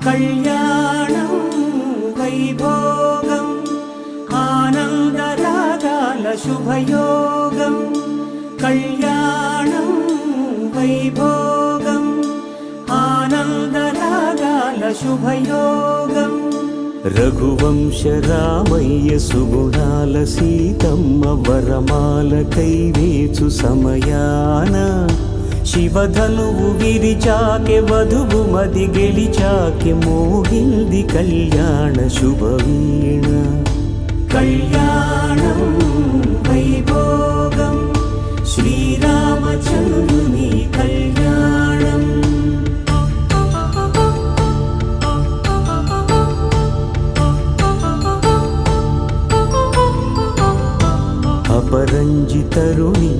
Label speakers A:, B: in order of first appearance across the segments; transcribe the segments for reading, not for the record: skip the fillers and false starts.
A: కళ్యాణం వైభోగం ఆనందరాగాల శుభయోగం కళ్యాణం వైభోగం ఆనందరాగాల శుభయోగం రఘువంశ రామయ్య సుగుణాల సీతమ్మ వరమాల కైవేచు సమయాన శివధనువు విరిచాకె వధువు మది గెలిచాకె మోగింది కళ్యాణ శుభవీణ కళ్యాణం వైభోగం శ్రీరామచంద్రుని కళ్యాణం అపరంజి తరుణి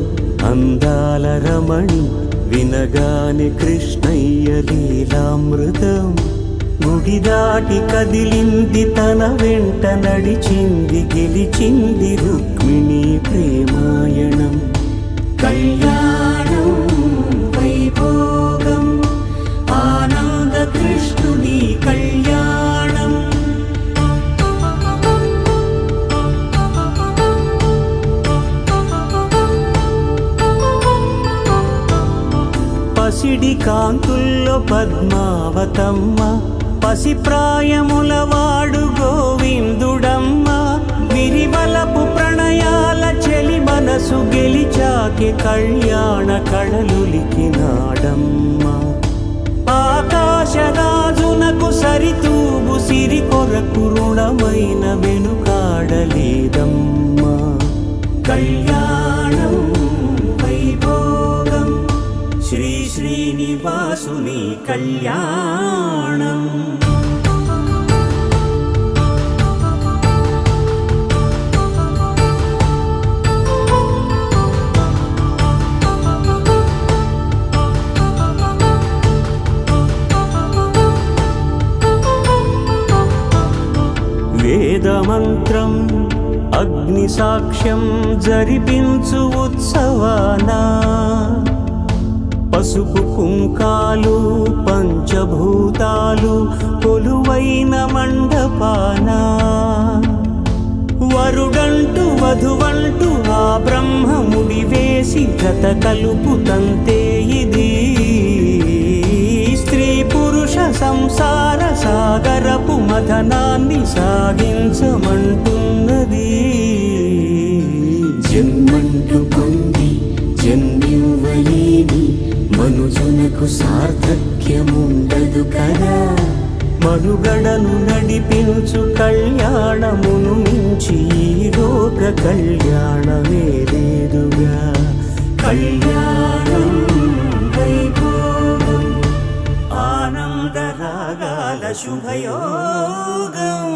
A: అందాల రమణి వినగానే కృష్ణయ్య లీలామృతం గుడి దాటి కదిలింది తన వెంట నడిచింది గెలిచింది రుక్మిణి ప్రేమాయణం కళ్యాణం వైభోగం ఆనంద కృష్ణుని కళ్యాణం పసిడి కాంతుల్లో పద్మావతమ్మ పసిప్రాయముల వాడు గోవిందుడమ్మ విరివలపు ప్రణయాల చెలి మనసు గెలిచాకె కళ్యాణ కళలులికినాడమ్మ ఆకాశరాజునకు సరితూగు సిరి కొరకు రుణమైన వెనుకాడలేదమ్మ కళ్యాణం వైభోగం శ్రీ శ్రీనివాసుని కళ్యాణం వేదమంత్రం అగ్ని సాక్ష్యం జరిపించు ఉత్సవానా పసుపు కుంకాలు పంచభూతాలు కొలువైన మండపాన వరుడంటూ వధువంటూ ఆ బ్రహ్మముడి వేసి జత కలుపుతంతే ఇది స్త్రీ పురుష సంసార సాగరపు మథనాన్ని సాగించమంటున్నది జన్మంటూ పొంది జన్మివ్వలేని మనుజునకు సార్థక్యముండదు కదా మనుగడను నడిపించు కళ్యాణమును మించి ఈ లోక కళ్యాణమే లేదుగా కళ్యాణం వైభోగం ఆనందరాగాల శుభయోగం